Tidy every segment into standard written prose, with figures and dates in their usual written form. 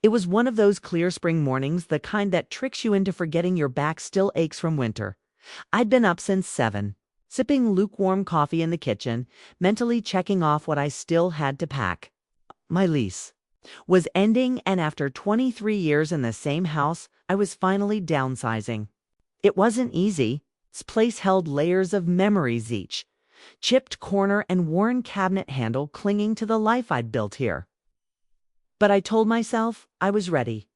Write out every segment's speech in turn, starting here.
It was one of those clear spring mornings, the kind that tricks you into forgetting your back still aches from winter. I'd been up since 7, sipping lukewarm coffee in the kitchen, mentally checking off what I still had to pack. My lease was ending, and after 23 years in the same house, I was finally downsizing. It wasn't easy. This place held layers of memories each, chipped corner and worn cabinet handle clinging to the life I'd built here. But I told myself I was ready.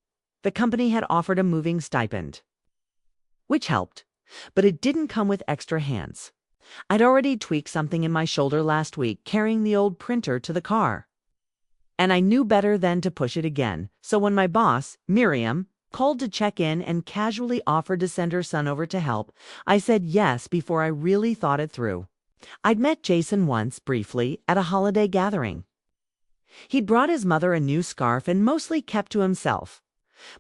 The company had offered a moving stipend, which helped, but it didn't come with extra hands. I'd already tweaked something in my shoulder last week carrying the old printer to the car, and I knew better than to push it again. So when my boss, Miriam, called to check in and casually offered to send her son over to help, I said yes before I really thought it through. I'd met Jason once, briefly, at a holiday gathering. He'd brought his mother a new scarf and mostly kept to himself.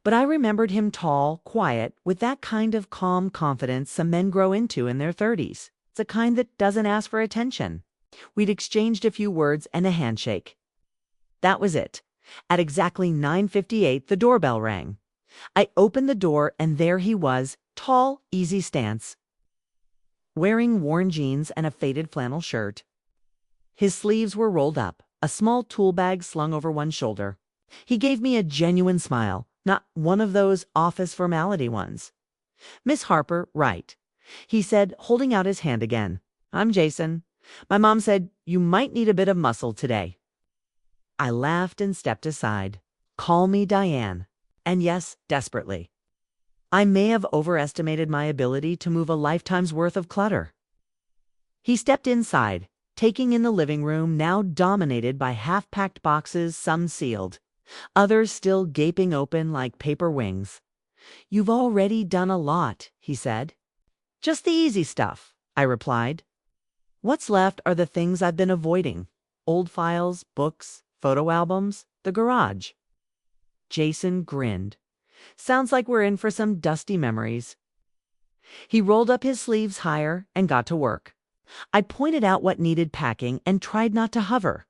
But I remembered him tall, quiet, with that kind of calm confidence some men grow into in their 30s. It's a kind that doesn't ask for attention. We'd exchanged a few words and a handshake. That was it. At exactly 9:58, the doorbell rang. I opened the door, and there he was, tall, easy stance, wearing worn jeans and a faded flannel shirt. His sleeves were rolled up, a small tool bag slung over one shoulder. He gave me a genuine smile, not one of those office formality ones. "Miss Harper, right," he said, holding out his hand again. "I'm Jason. My mom said you might need a bit of muscle today." I laughed and stepped aside. Call me Diane. And yes, desperately. I may have overestimated my ability to move a lifetime's worth of clutter. He stepped inside, taking in the living room, now dominated by half-packed boxes, some sealed, others still gaping open like paper wings. "You've already done a lot," he said. "Just the easy stuff," I replied. "What's left are the things I've been avoiding. Old files, books, photo albums, the garage." Jason grinned. "Sounds like we're in for some dusty memories." He rolled up his sleeves higher and got to work. I pointed out what needed packing and tried not to hover.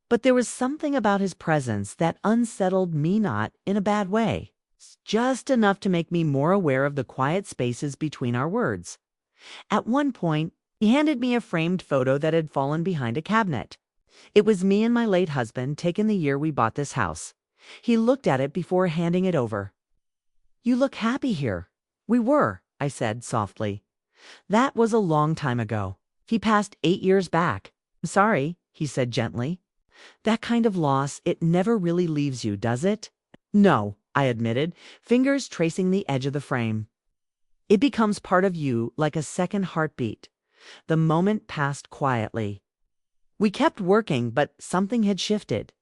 But there was something about his presence that unsettled me, not in a bad way, just enough to make me more aware of the quiet spaces between our words. At one point, he handed me a framed photo that had fallen behind a cabinet. It was me and my late husband, taken the year we bought this house. He looked at it before handing it over. "You look happy here." "We were," I said softly. "That was a long time ago. He passed 8 years back." "I'm sorry," he said gently. "That kind of loss, it never really leaves you, does it?" "No," I admitted, fingers tracing the edge of the frame. "It becomes part of you, like a second heartbeat." The moment passed quietly. We kept working, but something had shifted.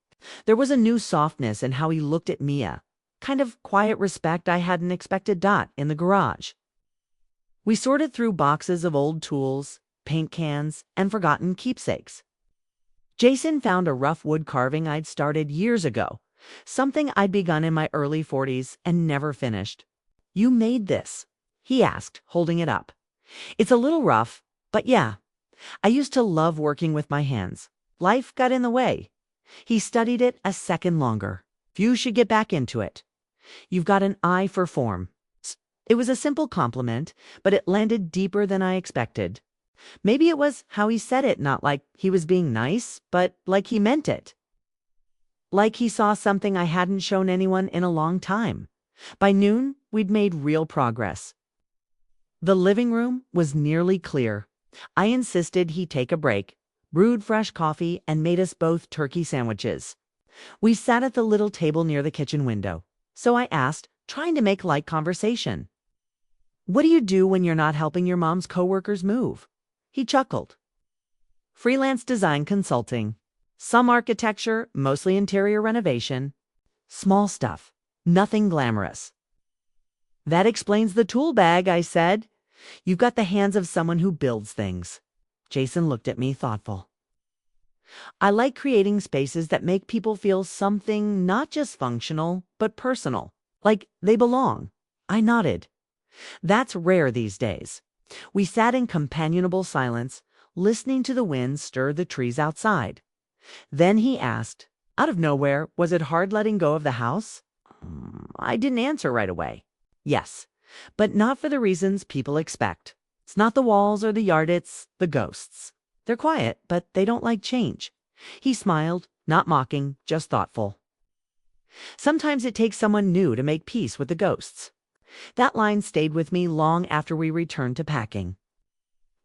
There was a new softness in how he looked at Mia, kind of quiet respect I hadn't expected. In the garage, we sorted through boxes of old tools, paint cans, and forgotten keepsakes. Jason found a rough wood carving I'd started years ago, something I'd begun in my early 40s and never finished. "You made this?" he asked, holding it up. "It's a little rough, but yeah. I used to love working with my hands. Life got in the way." He studied it a second longer. "You should get back into it. You've got an eye for form." It was a simple compliment, but it landed deeper than I expected. Maybe it was how he said it, not like he was being nice, but like he meant it. Like he saw something I hadn't shown anyone in a long time. By noon, we'd made real progress. The living room was nearly clear. I insisted he take a break, brewed fresh coffee, and made us both turkey sandwiches. We sat at the little table near the kitchen window. So I asked, trying to make light conversation, "What do you do when you're not helping your mom's coworkers move?" He chuckled. "Freelance design consulting. Some architecture, mostly interior renovation. Small stuff. Nothing glamorous." "That explains the tool bag," I said. "You've got the hands of someone who builds things." Jason looked at me, thoughtful. "I like creating spaces that make people feel something not just functional, but personal, like they belong." I nodded. "That's rare these days." We sat in companionable silence, listening to the wind stir the trees outside. Then he asked, Out of nowhere, was it hard letting go of the house? I didn't answer right away. Yes, but not for the reasons people expect. It's not the walls or the yard, it's the ghosts. They're quiet, but they don't like change. He smiled, not mocking, just thoughtful. Sometimes it takes someone new to make peace with the ghosts. That line stayed with me long after we returned to packing.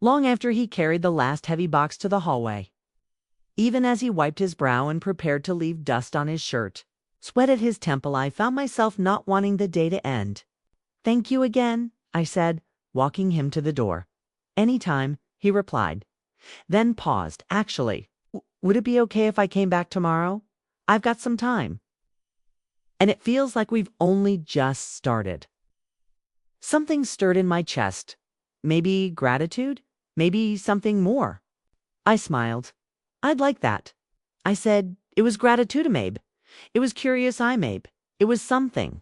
Long after he carried the last heavy box to the hallway. Even as he wiped his brow and prepared to leave dust on his shirt, sweat at his temple, I found myself not wanting the day to end. "Thank you again," I said, walking him to the door. "Anytime," he replied. Then paused. "Actually, would it be okay if I came back tomorrow? I've got some time. And it feels like we've only just started." Something stirred in my chest. Maybe gratitude? Maybe something more. I smiled. "I'd like that." I said, "It was gratitude, Mabe. It was curious, Mabe. It was something.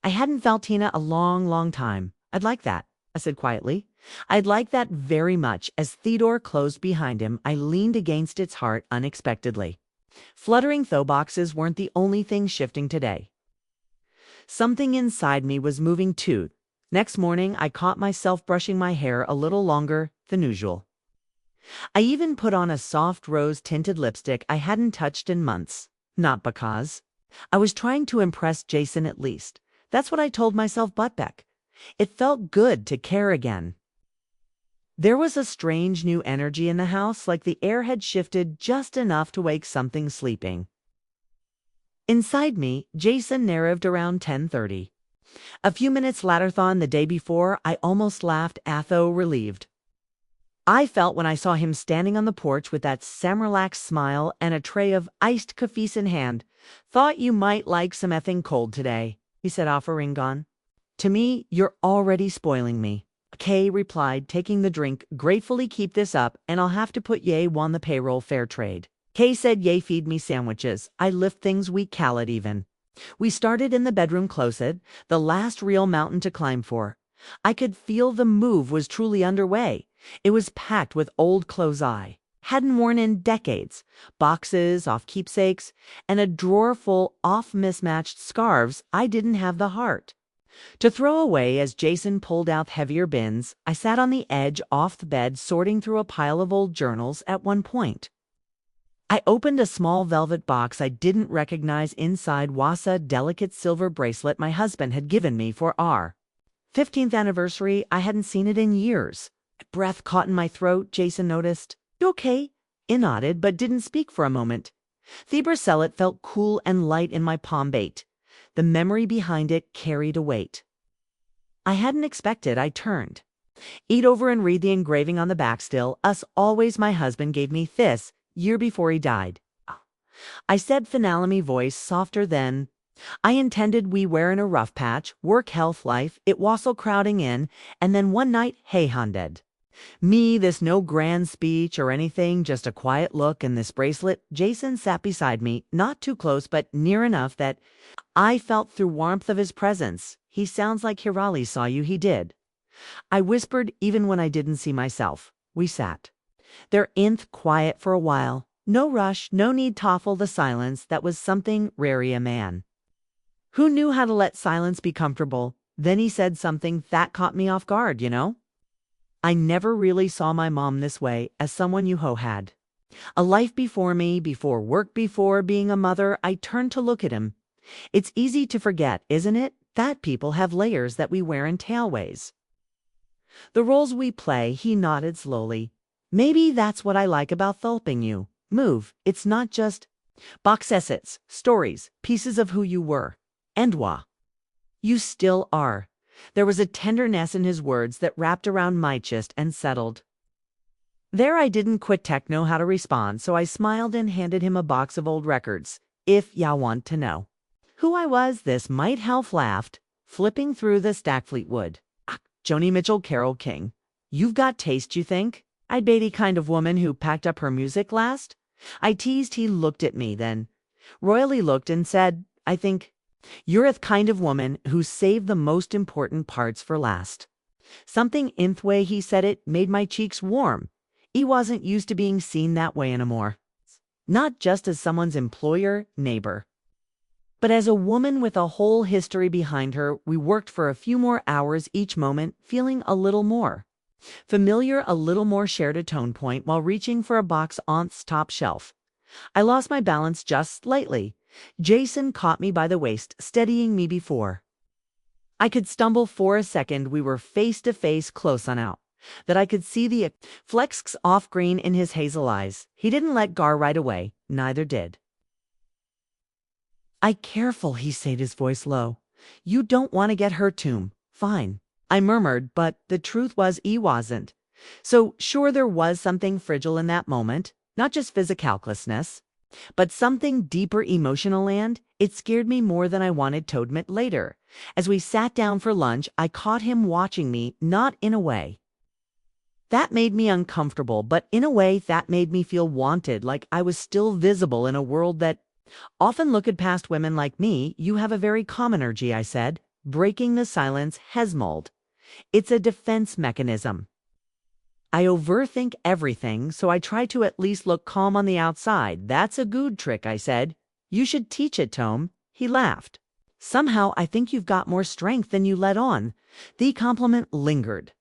I hadn't felt Tina a long, long time. I'd like that," I said quietly. "I'd like that very much." As Theodore closed behind him, I leaned against its heart unexpectedly. Fluttering throw boxes weren't the only thing shifting today. Something inside me was moving too. Next morning, I caught myself brushing my hair a little longer than usual. I even put on a soft rose-tinted lipstick I hadn't touched in months. Not because I was trying to impress Jason, at least. That's what I told myself, but Beck. It felt good to care again. There was a strange new energy in the house, like the air had shifted just enough to wake something sleeping. Inside me, Jason arrived around 10:30. A few minutes later than the day before, I almost laughed, although relieved. I felt when I saw him standing on the porch with that semi-relaxed smile and a tray of iced coffees in hand. "Thought you might like some effing cold today," he said, offering on. "To me, you're already spoiling me." Kay replied, taking the drink. "Gratefully keep this up, and I'll have to put Ye on the payroll, fair trade." Kay said, "Ye feed me sandwiches. I lift things we call it even." We started in the bedroom closet, the last real mountain to climb for. I could feel the move was truly underway. It was packed with old clothes I hadn't worn in decades, boxes off keepsakes, and a drawer full of mismatched scarves I didn't have the heart to throw away. As Jason pulled out heavier bins, I sat on the edge off the bed, sorting through a pile of old journals. At one point, I opened a small velvet box I didn't recognize. Inside was a delicate silver bracelet my husband had given me for our 15th anniversary. I hadn't seen it in years. My breath caught in my throat. Jason noticed. "You okay?" I nodded, but didn't speak for a moment. The bracelet felt cool and light in my palm. The memory behind it carried a weight I hadn't expected. I turned. "Eat over and read the engraving on the back still. Us always. My husband gave me this year before he died." I said, finale voice softer than I intended. "We were in a rough patch, work, health, life. It was all crowding in, and then one night, hey, hundred. Me, this no grand speech or anything, just a quiet look and this bracelet." Jason sat beside me, not too close, but near enough that I felt through warmth of his presence. "He sounds like Hirali saw you." "He did," I whispered, even when I didn't see myself. We sat there quiet for a while. No rush, no need to fill the silence. That was something rare in a man who knew how to let silence be comfortable. Then he said something that caught me off guard. "You know, I never really saw my mom this way, as someone you had a life before me, before work, before being a mother." I turned to look at him. It's easy to forget, isn't it, that people have layers that we wear in tailways, the roles we play. He nodded slowly. "Maybe that's what I like about helping you move. It's not just boxes, it's stories, pieces of who you were, and what you still are." There was a tenderness in his words that wrapped around my chest and settled. There, I didn't quit know how to respond, so I smiled and handed him a box of old records. "If ya want to know who I was, this might help." Laughed, flipping through the stack. "Fleetwood, Joni Mitchell, Carole King. You've got taste, you think? I'd be the kind of woman who packed up her music last." I teased. He looked at me, then royally looked, and said, "I think you're the kind of woman who saved the most important parts for last." Something in the way he said it made my cheeks warm. He wasn't used to being seen that way anymore. not just as someone's employer, neighbor, but as a woman with a whole history behind her. We worked for a few more hours each moment, feeling a little more familiar, a little more shared a tone point while reaching for a box on its top shelf. I lost my balance just slightly. Jason caught me by the waist, steadying me before I could stumble for a second. We were face to face, close enough that I could see the flecks off green in his hazel eyes. He didn't let go right away, neither did I. Careful, he said, his voice low. You don't want to get hurt, Tomb. Fine, I murmured, but the truth was he wasn't. So sure, there was something fragile in that moment, not just physicalness, but something deeper, emotional, and it scared me more than I wanted to admit later. As we sat down for lunch, I caught him watching me, not in a way that made me uncomfortable, but in a way that made me feel wanted, like I was still visible in a world that often looked past women like me. You have a very calm energy, I said, breaking the silence. Hesmold. It's a defense mechanism. I overthink everything, so I try to at least look calm on the outside. That's a good trick, I said. You should teach it, Tom. He laughed. Somehow I think you've got more strength than you let on. The compliment lingered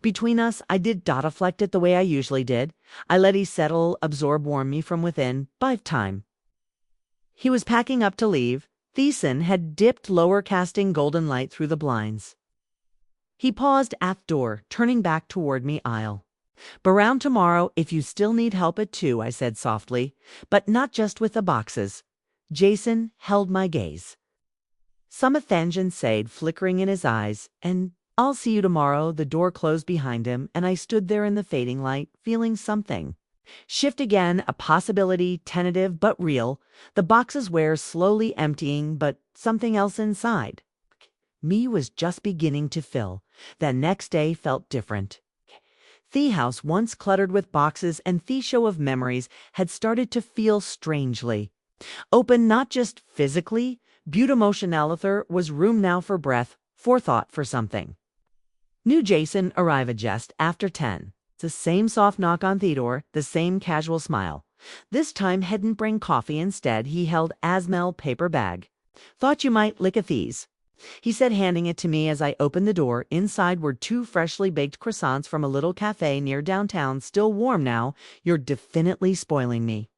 between us. I did not deflect it the way I usually did. I let it settle, absorb, warm me from within. By time he was packing up to leave, Thiessen had dipped lower, casting golden light through the blinds. He paused at the door, turning back toward me. I'll be around tomorrow if you still need help at 2, I said softly, but not just with the boxes. Jason held my gaze. Some attention stayed flickering in his eyes, and I'll see you tomorrow. The door closed behind him, and I stood there in the fading light, feeling something shift again, a possibility, tentative but real. The boxes were slowly emptying, but something else inside me was just beginning to fill. That next day felt different. The house, once cluttered with boxes and the show of memories, had started to feel strangely open, not just physically. Beauty emotional. There was room now for breath, forethought, for something new. Jason arrived just after 10. The same soft knock on the door, the same casual smile. This time hadn't bring coffee. Instead, he held Asmel paper bag. Thought you might lick a these, he said, handing it to me as I opened the door. Inside were 2 freshly baked croissants from a little cafe near downtown, still warm now. You're definitely spoiling me,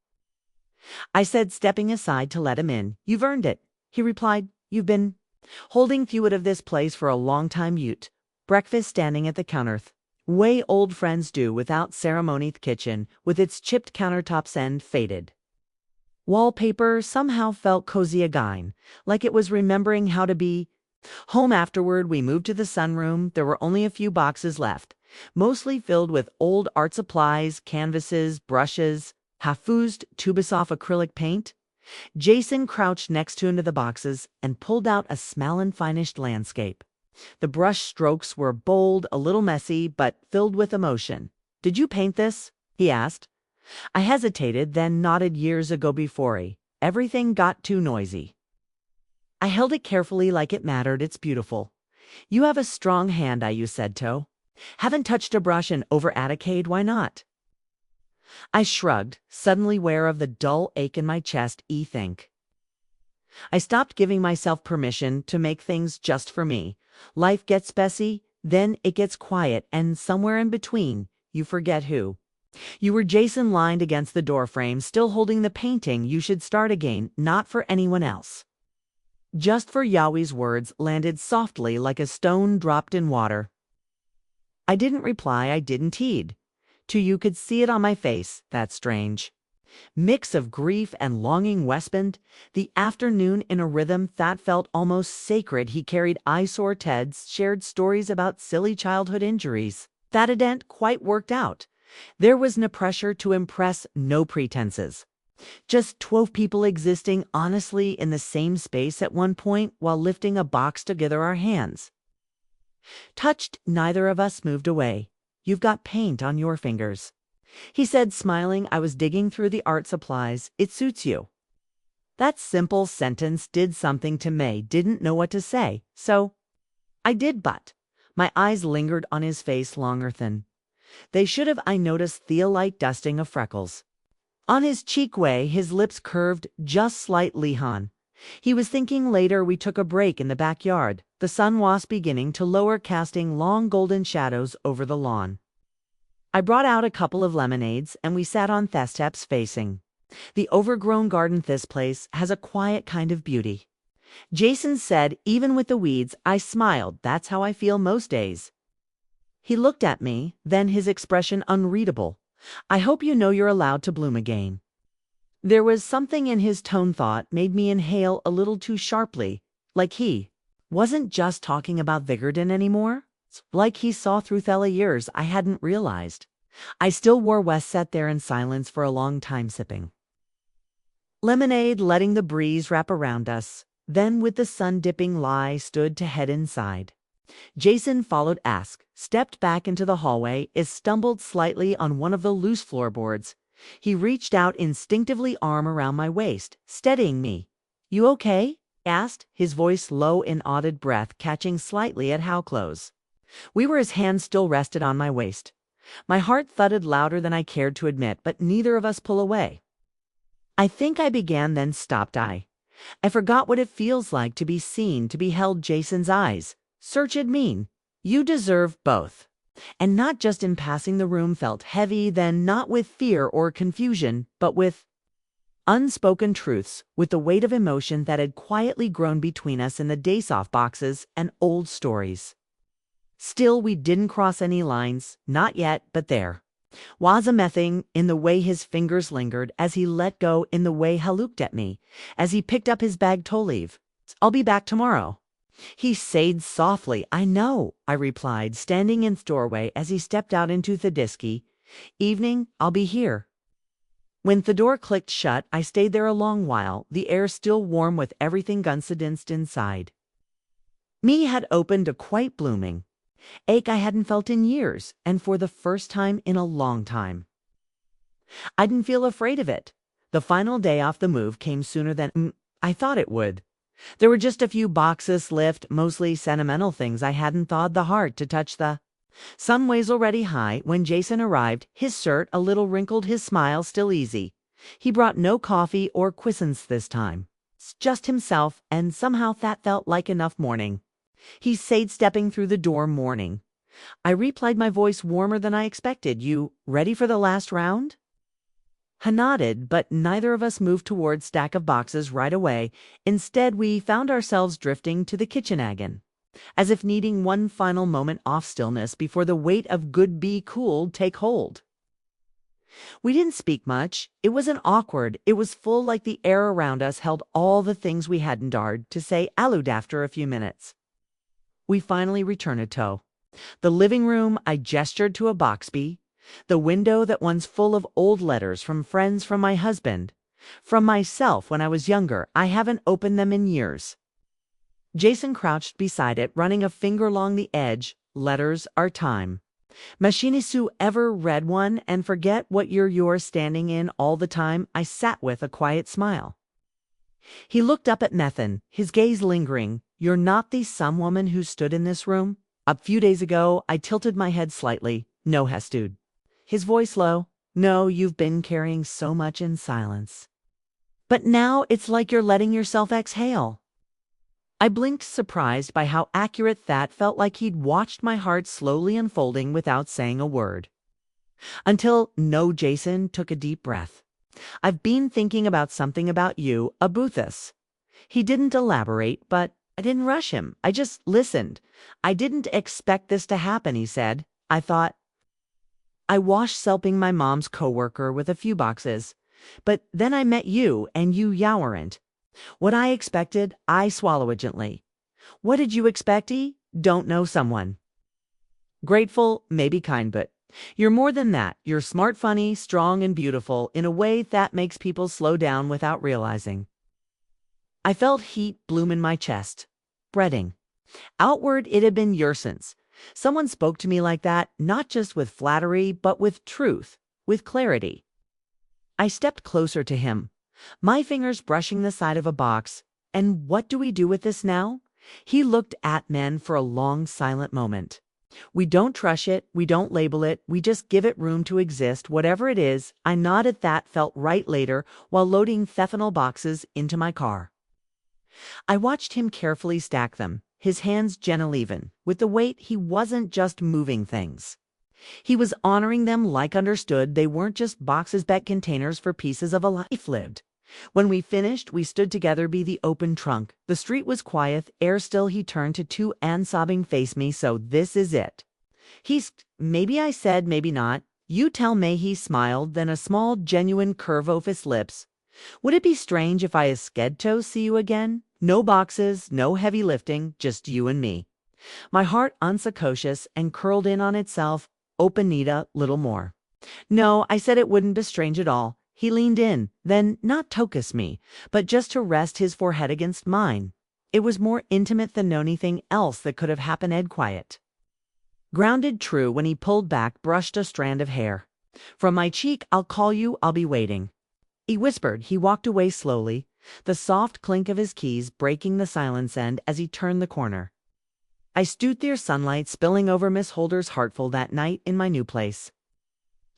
I said, stepping aside to let him in. You've earned it, he replied. You've been holding few out of this place for a long time. Ute breakfast standing at the counter, way old friends do, without ceremony. The kitchen, with its chipped countertops and faded wallpaper, somehow felt cozy again, like it was remembering how to be home. Afterward, we moved to the sunroom. There were only a few boxes left, mostly filled with old art supplies, canvases, brushes, half-used tubes of acrylic paint. Jason crouched next to the boxes and pulled out a small and finished landscape. The brush strokes were bold, a little messy, but filled with emotion. Did you paint this? He asked. I hesitated, then nodded. Years ago, before everything got too noisy. I held it carefully, like it mattered. It's beautiful. You have a strong hand, you said. Haven't touched a brush in over a decade. Why not? I shrugged, suddenly aware of the dull ache in my chest. Think I stopped giving myself permission to make things just for me. Life gets messy, then it gets quiet, and somewhere in between, you forget who you were. Jason leaned against the doorframe, still holding the painting. You should start again, not for anyone else, just for Yahweh's words landed softly like a stone dropped in water. I didn't reply. I didn't heed. You could see it on my face, that strange mix of grief and longing. Westbend, the afternoon in a rhythm that felt almost sacred. He carried eyesore Ted's, shared stories about silly childhood injuries that hadn't quite worked out. There was no pressure to impress, no pretenses. Just 12 people existing honestly in the same space at one point while lifting a box together. Our hands touched. Neither of us moved away. You've got paint on your fingers, he said, smiling. I was digging through the art supplies. It suits you. That simple sentence did something to me. Didn't know what to say, so I did, but my eyes lingered on his face longer than they should have. I noticed the light dusting of freckles On his cheekway, his lips curved just slightly. Han. He was thinking later we took a break in the backyard, the sun was beginning to lower, casting long golden shadows over the lawn. I brought out a couple of lemonades and we sat on the steps facing the overgrown garden. This place has a quiet kind of beauty. Jason said, even with the weeds. I smiled. That's how I feel most days. He looked at me, then his expression unreadable. I hope you know you're allowed to bloom again. There was something in his tone thought made me inhale a little too sharply, like he wasn't just talking about Vigordon anymore, like he saw through the years I hadn't realized. I still wore. Wes sat there in silence for a long time, sipping lemonade, letting the breeze wrap around us. Then, with the sun dipping, Lai stood to head inside. Jason followed. Ask, stepped back into the hallway, stumbled slightly on one of the loose floorboards. He reached out instinctively, arm around my waist, steadying me. You okay? Asked, his voice low in awed breath, catching slightly at how close we were. His hand still rested on my waist. My heart thudded louder than I cared to admit, but neither of us pull away. I think I began, then stopped. I forgot what it feels like to be seen, to be held. Jason's eyes searched me. You deserve both. And not just in passing. The room felt heavy, then, not with fear or confusion, but with unspoken truths, with the weight of emotion that had quietly grown between us in the days off boxes and old stories. Still, we didn't cross any lines, not yet, but there was a mething in the way his fingers lingered as he let go, in the way he looked at me as he picked up his bag to leave. I'll be back tomorrow, he said softly. I know, I replied, standing in the doorway as he stepped out into the dusky evening. I'll be here. When the door clicked shut, I stayed there a long while, the air still warm with everything unsedanced inside. Me had opened a quite blooming ache I hadn't felt in years, and for the first time in a long time. I didn't feel afraid of it. The final day off the move came sooner than I thought it would. There were just a few boxes left, mostly sentimental things I hadn't thawed the heart to touch. The sun was already high when Jason arrived, his shirt a little wrinkled, his smile still easy. He brought no coffee or croissants this time. Just himself, and somehow that felt like enough. Morning, he said, stepping through the door. Morning, I replied, my voice warmer than I expected. You ready for the last round? He nodded, but neither of us moved towards stack of boxes right away. Instead, we found ourselves drifting to the kitchen again, as if needing one final moment off stillness before the weight of good be cool take hold. We didn't speak much. It wasn't awkward. It was full, like the air around us held all the things we hadn't dared to say aloud. After a few minutes, we finally returned to the living room. I gestured to a boxby, the window that one's full of old letters from friends, from my husband, from myself when I was younger. I haven't opened them in years. Jason crouched beside it, running a finger along the edge. Letters are time. Machinisu ever read one and forget what you're standing in all the time? I sat with a quiet smile. He looked up at Methan, his gaze lingering. You're not the some woman who stood in this room a few days ago? I tilted my head slightly. No, Hestude. His voice low. No, you've been carrying so much in silence. But now it's like you're letting yourself exhale. I blinked, surprised by how accurate that felt, like he'd watched my heart slowly unfolding without saying a word. Until, no, Jason took a deep breath. I've been thinking about something about you, Abuthus. He didn't elaborate, but I didn't rush him. I just listened. I didn't expect this to happen, he said. I thought I washed helping my mom's coworker with a few boxes, but then I met you, and you weren't what I expected. I swallowed gently. What did you expect? Don't know, someone grateful, maybe kind, but you're more than that. You're smart, funny, strong, and beautiful in a way that makes people slow down without realizing. I felt heat bloom in my chest, spreading outward. It had been years since someone spoke to me like that, not just with flattery, but with truth, with clarity. I stepped closer to him, my fingers brushing the side of a box. And what do we do with this now? He looked at men for a long, silent moment. We don't trush it, we don't label it, we just give it room to exist, whatever it is. I nodded. That felt right later while loading Thefenol boxes into my car. I watched him carefully stack them, his hands gentle even. With the weight, he wasn't just moving things. He was honoring them like understood they weren't just boxes but containers for pieces of a life lived. When we finished, we stood together by the open trunk. The street was quiet, air still. He turned to two and sobbing face me. So this is it. Maybe I said, maybe not. You tell me. He smiled, then a small, genuine curve of his lips. Would it be strange if I sked to see you again? No boxes, no heavy lifting, just you and me. My heart unconscious and curled in on itself. Open Nita, little more. No, I said it wouldn't be strange at all. He leaned in, then not to kiss me, but just to rest his forehead against mine. It was more intimate than anything else that could have happened. Ed quiet. Grounded true when he pulled back, brushed a strand of hair from my cheek. I'll call you, I'll be waiting. He whispered. He walked away slowly, the soft clink of his keys breaking the silence end as he turned the corner. I stood there, sunlight spilling over Miss Holder's heartful that night in my new place.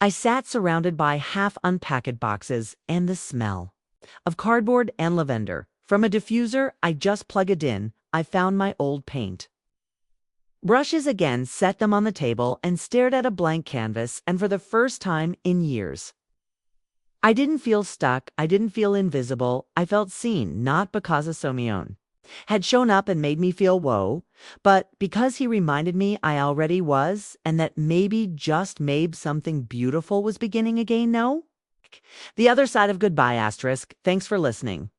I sat surrounded by half-unpacked boxes and the smell of cardboard and lavender. From a diffuser I just plugged in, I found my old paint brushes again, set them on the table, and stared at a blank canvas, and for the first time in years, I didn't feel stuck, I didn't feel invisible, I felt seen, not because of Somion had shown up and made me feel woe, but because he reminded me I already was, and that maybe, just maybe, something beautiful was beginning again. No? The other side of goodbye, *. Thanks for listening.